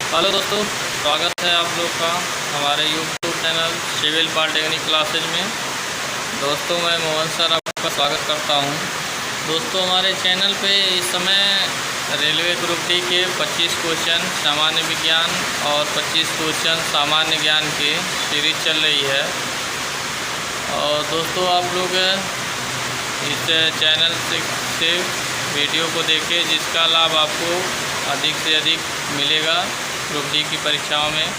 Hello दोस्तों, स्वागत है आप लोग का हमारे YouTube channel civil polytechnic classes में। दोस्तों, मैं मोहन सर आपका स्वागत करता हूं। दोस्तों, हमारे चैनल पे इस समय रेलवे ग्रुप डी के 25 क्वेश्चन सामान्य विज्ञान और 25 क्वेश्चन सामान्य ज्ञान की सीरीज चल रही है। और दोस्तों, आप लोग इस चैनल से वीडियो को देखें, जिसका लाभ आपको अधिक से अधिक मिलेगा ग्रुप डी की परीक्षाओं में।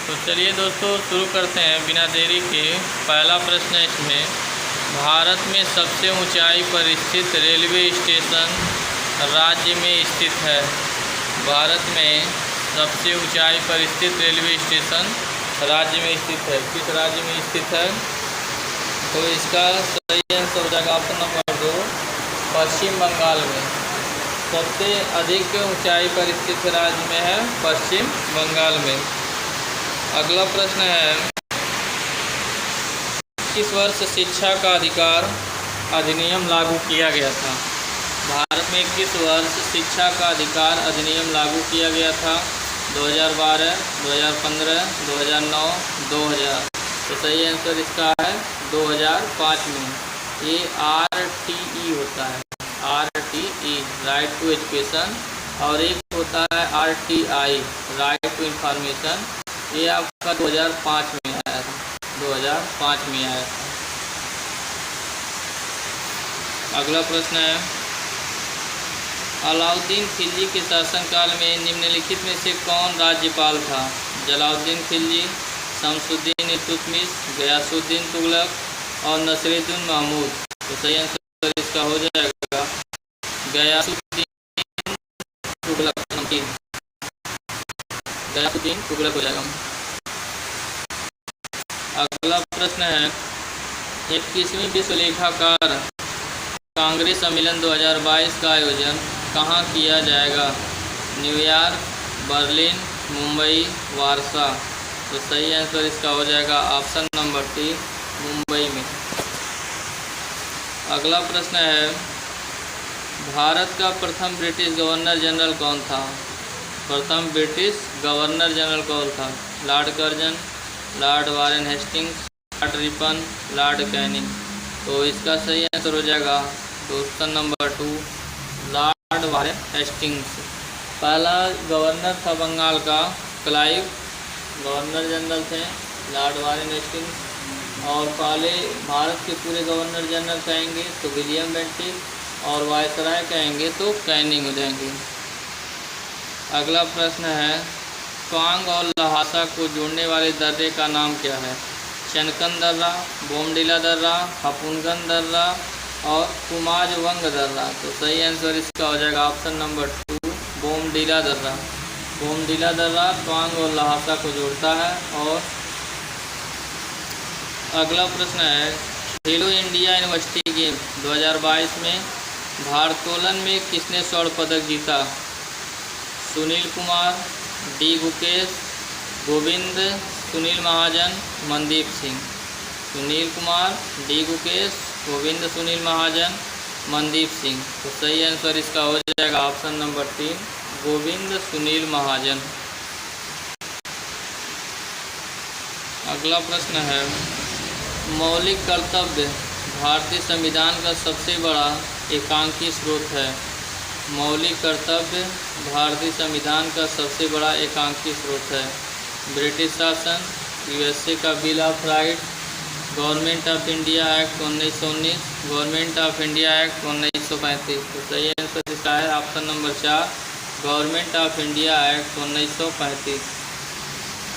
तो चलिए दोस्तों, शुरू करते हैं बिना देरी के। पहला प्रश्न है इसमें, भारत में सबसे ऊंचाई पर स्थित रेलवे स्टेशन राज्य में स्थित है। भारत में सबसे ऊंचाई पर स्थित रेलवे स्टेशन राज्य में स्थित है। किस राज्य में स्थित है? तो इसका सही आंसर हो जाएगा ऑप्शन नंबर 2, पश्चिम बंगाल में। सबसे अधिक ऊंचाई पर स्थित राज्य में है पश्चिम बंगाल में। अगला प्रश्न है, किस वर्ष शिक्षा का अधिकार अधिनियम लागू किया गया था? भारत में किस वर्ष शिक्षा का अधिकार अधिनियम लागू किया गया था? 2012, 2015, 2009, 2000। तो सही आंसर इसका है 2005 में। ये RTE होता है, RTE राइट टू एजुकेशन, और एक होता है RTI राइट टू इंफॉर्मेशन। ये आपका 2005 में आया था, 2005 में आया था। अगला प्रश्न है, अलाउद्दीन खिलजी के शासनकाल में निम्नलिखित में से कौन राज्यपाल था? जलालुद्दीन खिलजी, शमसुद्दीन इल्तुतमिश, गयासुद्दीन तुगलक और नसीरुद्दीन महमूद। तो सही आंसर इसका हो जाएगा गयासुद्दीन तुगलक। गयासुद्दीन तुगलक हो जाएगा। अगला प्रश्न है, 21वीं विश्व लेखाकार कांग्रेस सम्मेलन 2022 का आयोजन कहाँ किया जाएगा? न्यूयॉर्क, बर्लिन, मुंबई, वारसा। तो सही आंसर इसका हो जाएगा ऑप्शन नंबर 3, मुंबई में। अगला प्रश्न है, भारत का प्रथम ब्रिटिश गवर्नर जनरल कौन था? प्रथम ब्रिटिश गवर्नर जनरल कौन था? Lord Curzon, Lord Warren Hastings, Lord Ripon, Lord Canning. तो इसका सही आंसर हो जाएगा option number 2, Lord Warren Hastings. पहला गवर्नर था बंगाल का क्लाइव, गवर्नर जनरल थे लॉर्ड वारेन हेस्टिंग्स। और पहले भारत के पूरे गवर्नर जनरल कहेंगे तो विलियम बेंटिक, और वायसराय कहेंगे तो कैनिंग हो जाएंगे। अगला प्रश्न है, तवांग और लहासा को जोड़ने वाले दर्रे का नाम क्या है? चनकन दर्रा, बोमडिला दर्रा, हपुनगन दर्रा और कुमाजवंग दर्रा। तो सही आंसर इसका हो जाएगा ऑप्शन नंबर 2, बोमडिला दर्रा। बोमडिला दर्रा तवांग और लहासा को जोड़ता है। और अगला प्रश्न है, खेलो इंडिया यूनिवर्सिटी गेम 2022 में भारोत्तोलन में किसने स्वर्ण पदक जीता? सुनील कुमार, डी गुकेश, गोविंद, सुनील महाजन, मनदीप सिंह। सुनील कुमार, डी गुकेश, गोविंद, सुनील महाजन, मनदीप सिंह। तो सही आंसर इसका हो जाएगा ऑप्शन नंबर 3, गोविंद सुनील महाजन। अगला प्रश्न है, मौलिक कर्तव्य भारतीय संविधान का सबसे बड़ा एकांकी स्रोत है। मौलिक कर्तव्य भारतीय संविधान का सबसे बड़ा एकांकी स्रोत है। ब्रिटिश शासन, USA का bill of right, government of India act 1919, government of India act 1935। तो सही आंसर इसका है option number 4, government of India act 1935।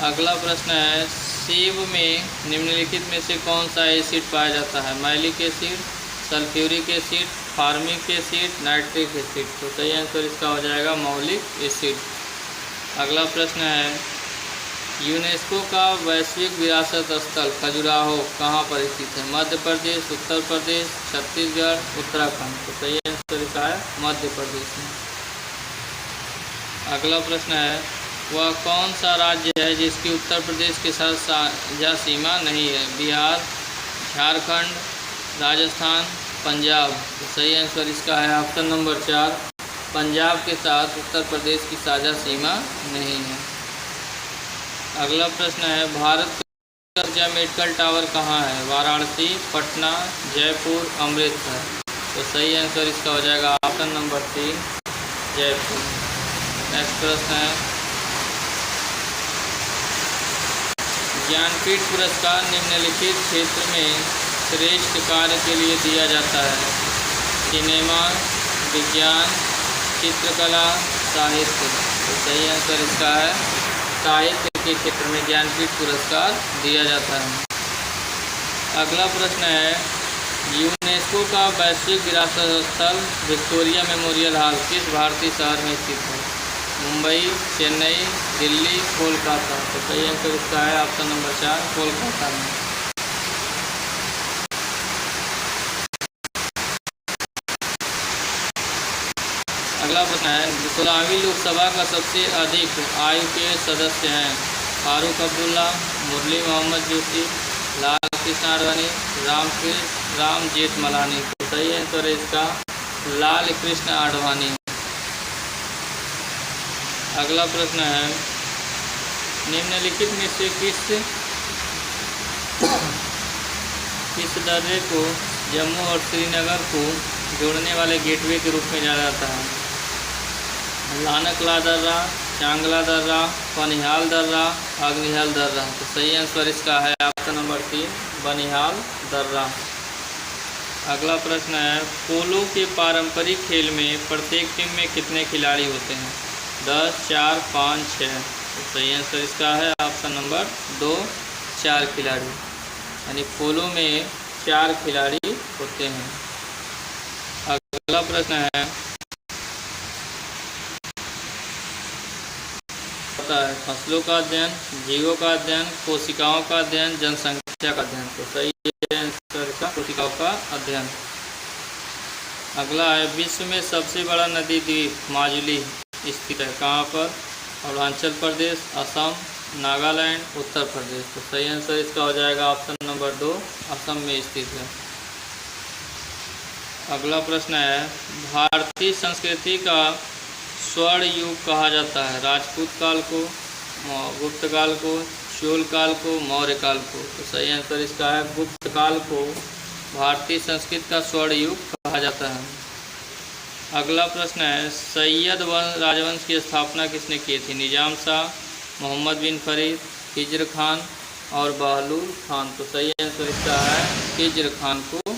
अगला प्रश्न है, सेब में निम्नलिखित में से कौन सा एसिड पाया जाता है? Malic acid, sulphuric acid, formic acid, nitric acid. तो सही आंसर इसका हो जाएगा मौलिक एसिड। अगला प्रश्न है, यूनेस्को का वैश्विक विरासत स्थल खजुराहो कहाँ पर स्थित है? मध्य प्रदेश, उत्तर प्रदेश, छत्तीसगढ़, उत्तराखंड। तो सही आंसर इसका है मध्य प्रदेश में। अगला प्रश्न है, वह कौन सा राज्य है जिसकी उत्तर प्रदेश के साथ साझा सीमा नहीं है? बिहार, झारखंड, राजस्थान, पंजाब। तो सही आंसर इसका है ऑप्शन नंबर 4, पंजाब के साथ उत्तर प्रदेश की साझा सीमा नहीं है। अगला प्रश्न है, भारत का ऊर्जा मेडिकल टावर कहाँ है? वाराणसी, पटना, जयपुर, अमृतसर। तो सही आंसर इसका हो जाएगा ऑप्शन नंबर 3, जयपुर। नेक्स्ट प्रश्न है, ज्ञानपीठ पुरस्कार निम्नलिखित क्षेत्र में श्रेष्ठ कार्य के लिए दिया जाता है? सिनेमा, विज्ञान, चित्रकला, साहित्य। तो सही आंसर इसका है साहित्य के क्षेत्र में ज्ञानपीठ पुरस्कार दिया जाता है। अगला प्रश्न है, यूनेस्को का वैश्विक विरासत स्थल विक्टोरिया मेमोरियल हॉल किस भारतीय शहर में स्थित है? मुंबई, चेन्नई, दिल्ली, कोलकाता। तो सही आंसर इसका है ऑप्शन नंबर 4, कोलकाता में। अगला प्रश्न है, 16वीं लोकसभा का सबसे अधिक आयु के सदस्य हैं? फारूक अब्दुल्ला, मुरली मोहम्मद जोशी, लाल कृष्ण आडवाणी, राम जेठमलानी। तो सही आंसर है इसका लाल कृष्ण आडवाणी। अगला प्रश्न है, निम्नलिखित में से किस दर्रे को जम्मू और श्रीनगर को जोड़ने वाले गेटवे के रूप में जाना जाता है? लानकला दर्रा, चांगला दर्रा, बनिहाल दर्रा, अग्निहाल दर्रा। तो सही आंसर इसका है ऑप्शन नंबर 3, बनिहाल दर्रा। अगला प्रश्न है, पोलो के पारंपरिक खेल में प्रत्येक टीम में कितने खिलाड़ी होते हैं? 10, 4, 5, 6। तो सही आंसर इसका है ऑप्शन नंबर 2, 4 खिलाड़ी। यानी पोलो में 4 खिलाड़ी होते हैं। अगला प्रश्न है, फसलों का अध्ययन, जीवों का अध्ययन, कोशिकाओं का अध्ययन, जनसंख्या का अध्ययन। तो सही आंसर इसका कोशिकाओं का अध्ययन। अगला है, विश्व में सबसे बड़ा नदी द्वीप माजुली स्थित है कहाँ पर? अरुणाचल प्रदेश, असम, नागालैंड, उत्तर प्रदेश। तो सही आंसर इसका हो जाएगा ऑप्शन नंबर 2, असम में स्थित है। अगला प्रश्न है, भारतीय संस्कृति का स्वर्ण युग कहा जाता है? राजपूत काल को, गुप्त काल को, चोल काल को, मौर्य काल को। तो सही आंसर इसका है गुप्त काल को भारतीय संस्कृति का स्वर्ण युग कहा जाता है। अगला प्रश्न है, सैयद राजवंश की स्थापना किसने की थी? निजाम शाह, मोहम्मद बिन फरीद, हिज्र खान और बहलूल खान। तो सही आंसर इसका है हिज्र खान को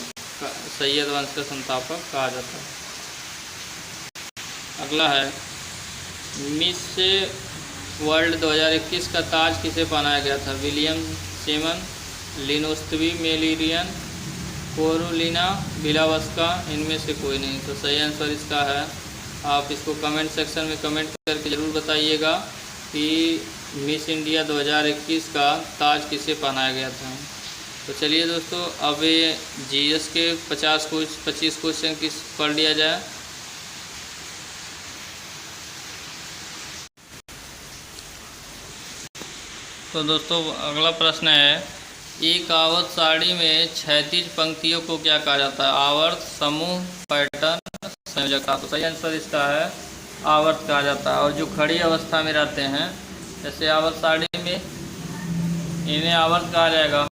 सैयद वंश का संस्थापक कहा जाता है। अगला है, मिस वर्ल्ड 2021 का ताज किसे पहनाया गया था? विलियम सेमन, लिनोस्टवी मेलिरियन, कोरोलिना विलावस्का। इनमें से कोई नहीं। तो सही आंसर इसका है, आप इसको कमेंट सेक्शन में कमेंट करके ज़रूर बताइएगा कि मिस इंडिया 2021 का ताज किसे पहनाया गया था। तो चलिए दोस्तों, अब ये जीएस के 25 क्वेश्चन किस पढ़ लिया जाए। तो दोस्तों, अगला प्रश्न है, एक आवर्त सारणी में क्षैतिज पंक्तियों को क्या कहा जाता है? आवर्त, समूह, पैटर्न, संयोजकता। तो सही आंसर इसका है आवर्त कहा जाता है। और जो खड़ी अवस्था में रहते हैं, जैसे आवर्त सारणी में, इन्हें आवर्त कहा जाएगा,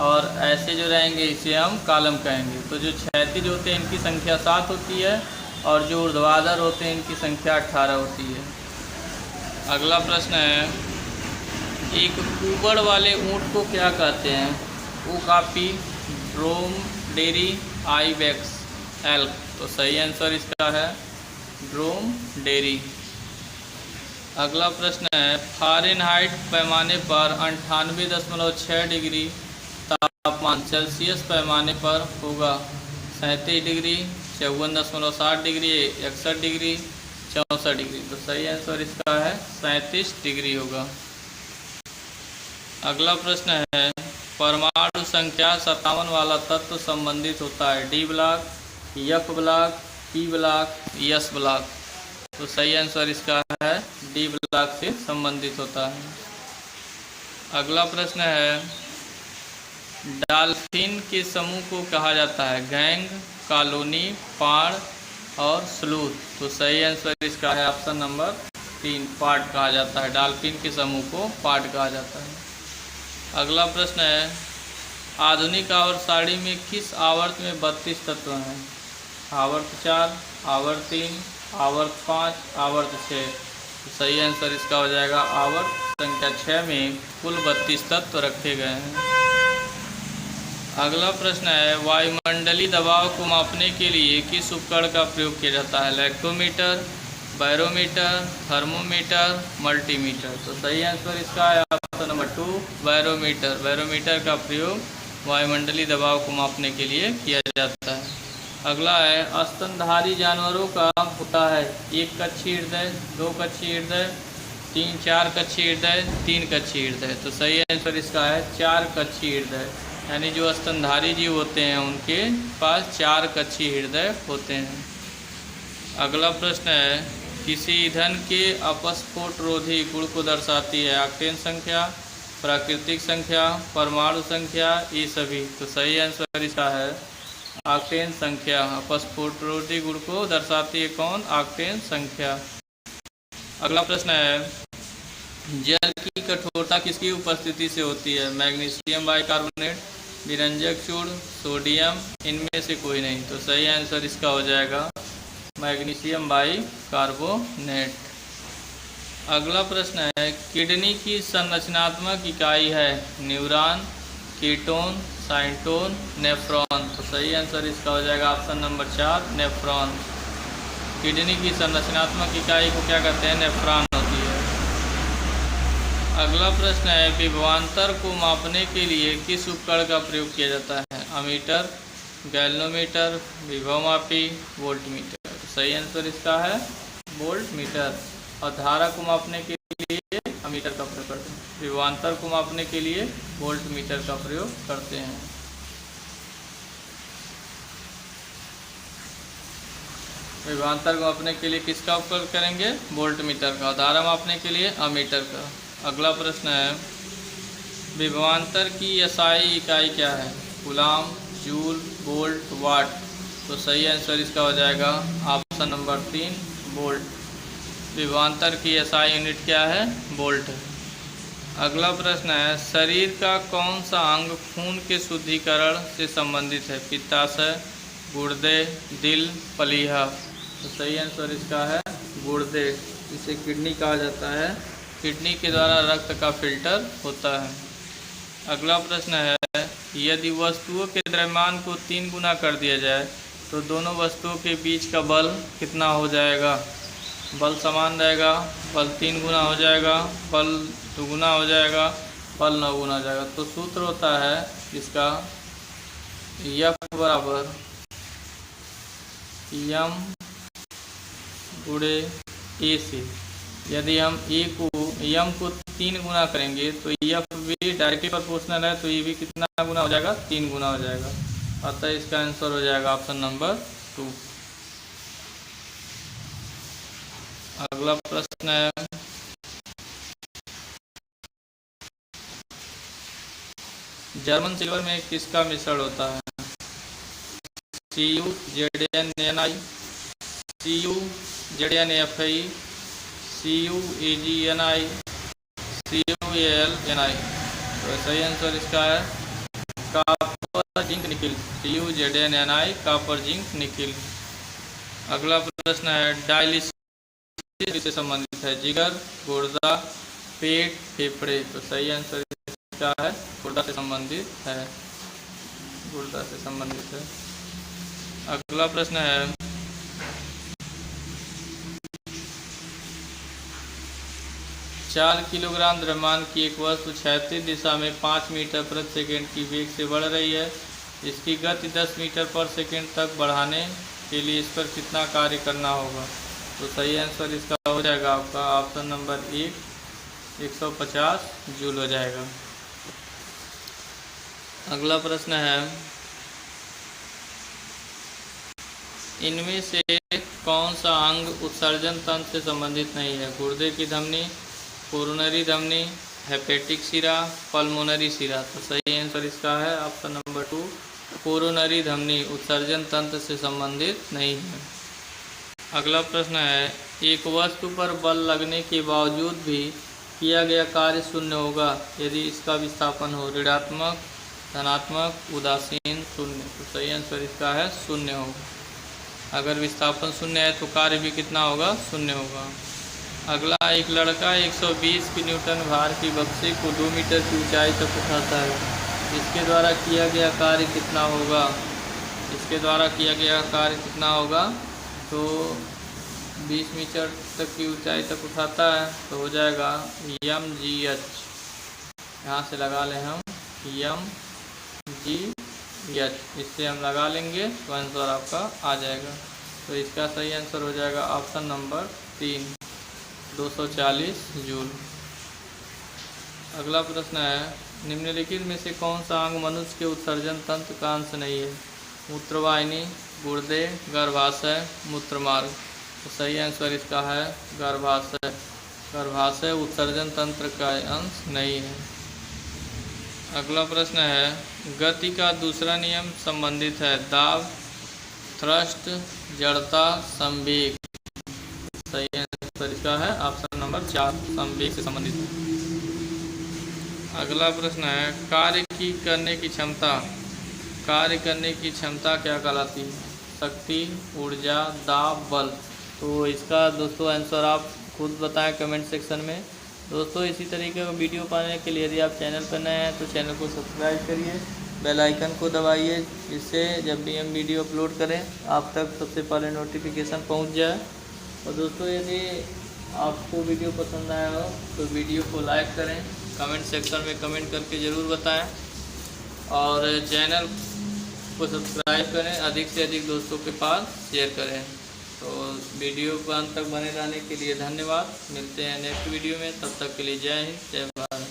और ऐसे जो रहेंगे इसे हम कॉलम कहेंगे। तो जो क्षैतिज होते हैं इनकी संख्या 7 होती है, और जो ऊर्ध्वाधर होते हैं इनकी संख्या 18 होती है। अगला प्रश्न है, एक कुबड़ वाले ऊँट को क्या कहते हैं? Okapi, dromedary, ibex, elk. तो सही आंसर इसका है ड्रोमेडेरी। अगला प्रश्न है, फ़ारेनहाइट पैमाने पर 98.6 डिग्री तापमान सेल्सियस पैमाने पर होगा 37 डिग्री, 54.7 डिग्री, 61 डिग्री, 64 डिग्री। तो सही आंसर इसका है 37 डिग्री होगा। अगला प्रश्न है, परमाणु संख्या 57 वाला तत्व संबंधित होता है? D block, F block, P block, S block. तो सही आंसर इसका है डी ब्लॉक से संबंधित होता है। अगला प्रश्न है, डॉल्फिन के समूह को कहा जाता है? गैंग, कॉलोनी, पाड़, और स्लूथ। तो सही आंसर इसका है ऑप्शन नंबर 3, पार्ट कहा जाता है। डॉल्फिन के समूह को पार्ट कहा जाता है। अगला प्रश्न है, आधुनिक आवर्त सारणी में किस आवर्त में 32 तत्व हैं? आवर्त 4, आवर्त 3, आवर्त 5, आवर्त 6। तो सही आंसर इसका हो जाएगा आवर्त संख्या 6 में कुल 32 तत्व रखे गए हैं। अगला प्रश्न है, वायुमंडलीय दबाव को मापने के लिए किस उपकरण का प्रयोग किया जाता है? Lactometer, barometer, thermometer, multimeter. तो सही आंसर इसका है ऑप्शन नंबर 2, बैरोमीटर। बैरोमीटर का प्रयोग वायुमंडलीय दबाव को मापने के लिए किया जाता है। अगला है, स्तनधारी जानवरों का होता है 1 कक्षीय हृदय, 2 कक्षीय हृदय, 3, 4 कक्षीय हृदय, 3 कक्षीय हृदय। तो सही आंसर इसका है 4 कक्षीय हृदय। यानी जो स्तनधारी जीव होते हैं उनके पास 4 कक्षीय हृदय होते हैं। अगला प्रश्न है, किसी ईंधन के अपस्फोट रोधी गुण को दर्शाती है? ऑक्टेन संख्या, प्राकृतिक संख्या, परमाणु संख्या, ये सभी। तो सही आंसर इसका है ऑक्टेन संख्या। अपस्फोट रोधी गुण को दर्शाती है कौन? ऑक्टेन संख्या। अगला प्रश्न है, जल की कठोरता किसकी उपस्थिति से होती है? मैग्नीशियम बाइकार्बोनेट, विरंजक चूर्ण, सोडियम, इनमें से कोई नहीं। तो सही आंसर इसका हो जाएगा मैग्नीशियम बाइकार्बोनेट। अगला प्रश्न है, किडनी की संरचनात्मक इकाई है? Neuron, ketone, साइटोन, nephron. तो सही आंसर इसका हो जाएगा ऑप्शन नंबर 4, नेफ्रॉन। किडनी की संरचनात्मक इकाई को क्या कहते हैं? नेफ्रॉन होती है। अगला प्रश्न है, विभवांतर को मापने के लिए किस उपकरण का प्रयोग किया जाता है? अमीटर, गैल्वेनोमीटर, विभवमापी, वोल्टमीटर। सही आंसर इसका है वोल्टमीटर। और धारा को मापने के लिए अमीटर का प्रयोग करते हैं। विभवांतर को मापने के लिए वोल्टमीटर का प्रयोग करते हैं। विभवांतर को मापने के लिए किसका उपयोग करेंगे? वोल्टमीटर का। धारा मापने के लिए अमीटर का। अगला प्रश्न है, विभवांतर की एसआई इकाई क्या है? कूलाम, जूल, वोल्ट, वाट। तो सही आंसर इसका हो जाएगा ऑप्शन नंबर 3, वोल्ट। विभवांतर की एसआई यूनिट क्या है? वोल्ट है। अगला प्रश्न है, शरीर का कौन सा अंग खून के शुद्धिकरण से संबंधित है? पित्ताशय, गुर्दे, दिल, प्लीहा। तो सही आंसर इसका है गुर्दे। इसे किडनी कहा जाता है। किडनी के द्वारा रक्त का फिल्टर होता है। अगला प्रश्न है, यदि वस्तुओं के द्रव्यमान को 3 गुना कर दिया जाए तो दोनों वस्तुओं के बीच का बल कितना हो जाएगा? बल समान रहेगा, बल 3 गुना हो जाएगा, बल 2 गुना हो जाएगा, बल 9 गुना हो जाएगा। तो सूत्र होता है इसका F बराबर m गुणे a से। यदि हम m को 3 गुना करेंगे तो F भी डायरेक्टली प्रोपोर्शनल है, तो ये भी कितना गुना हो जाएगा? 3 गुना हो जाएगा। अतः इसका आंसर हो जाएगा ऑप्शन नंबर 2। अगला प्रश्न है, जर्मन सिल्वर में किसका मिश्रण होता है? CuZnNi, CuZnFi, CuAgNi, CuAlNi। तो सही आंसर इसका है copper, zinc, nickel. CuZnNi, copper, zinc, nickel. अगला प्रश्न है, डायलिसिस से संबंधित है? जिगर, गुर्दा, पेट, फेफड़े। तो सही आंसर इसका है गुर्दा से संबंधित है। गुर्दा से संबंधित है। अगला प्रश्न है, चार किलोग्राम द्रव्यमान की एक वस्तु क्षैतिज दिशा में 5 मीटर प्रति सेकंड की वेग से बढ़ रही है। इसकी गति 10 मीटर पर सेकंड तक बढ़ाने के लिए इस पर कितना कार्य करना होगा? तो सही आंसर इसका हो जाएगा आपका ऑप्शन नंबर 1, 150 जूल हो जाएगा। अगला प्रश्न है, इनमें से कौन सा अंग उत्सर्जन तंत्र से संबंधित नहीं है? गुर्दे की धमनी, कोरोनरी धमनी, हेपेटिक शिरा, पल्मोनरी शिरा। तो सही आंसर इसका है ऑप्शन नंबर 2, कोरोनरी धमनी उत्सर्जन तंत्र से संबंधित नहीं है। अगला प्रश्न है, एक वस्तु पर बल लगने के बावजूद भी किया गया कार्य शून्य होगा यदि इसका विस्थापन हो ऋणात्मक, धनात्मक, उदासीन, शून्य। तो सही आंसर इसका है शून्य होगा। अगर विस्थापन शून्य है तो कार्य भी कितना होगा? शून्य होगा। अगला, एक लड़का 120 न्यूटन भार की बक्से को 2 मीटर की ऊंचाई तक उठाता है। इसके द्वारा किया गया कार्य कितना होगा? इसके द्वारा किया गया कार्य कितना होगा? तो 20 मीटर तक की ऊंचाई तक उठाता है तो हो जाएगा mgh। यहाँ से लगा लें हम mgh, इससे हम लगा लेंगे तो आंसर आपका आ जाएगा। तो इसका सही आंसर हो जाएगा ऑप्शन नंबर 3, 240 जूल। अगला प्रश्न है, निम्नलिखित में से कौन सा अंग मनुष्य के उत्सर्जन तंत्र का अंश नहीं है? मूत्रवाहिनी, गुर्दे, गर्भाशय, मूत्रमार्ग। तो सही आंसर इसका है गर्भाशय। गर्भाशय उत्सर्जन तंत्र का अंश नहीं है। अगला प्रश्न है, गति का दूसरा नियम संबंधित है दाब, थ्रस्ट, जड़ता, संवेग। सही आंसर इसका है ऑप्शन नंबर 4, संवेग से संबंधित है। अगला प्रश्न है, कार्य करने की क्षमता क्या कहलाती है? शक्ति, ऊर्जा, दाब, बल। तो इसका दोस्तों आंसर आप खुद बताएं कमेंट सेक्शन में। दोस्तों इसी तरीके का वीडियो पाने के लिए यदि आप चैनल पर नए हैं तो चैनल को सब्सक्राइब करिए, बेल आइकन को दबाइए, जिससे जब भी हम वीडियो अपलोड करें आप तक सबसे पहले नोटिफिकेशन पहुंच जाए। और दोस्तों यदि आपको वीडियो पसंद आया हो तो वीडियो को लाइक करें, कमेंट सेक्शन में कमेंट करके ज़रूर बताएं और चैनल को सब्सक्राइब करें, अधिक से अधिक दोस्तों के पास शेयर करें। तो वीडियो को अंत तक बने रहने के लिए धन्यवाद। मिलते हैं नेक्स्ट वीडियो में, तब तक के लिए जय हिंद, जय भारत।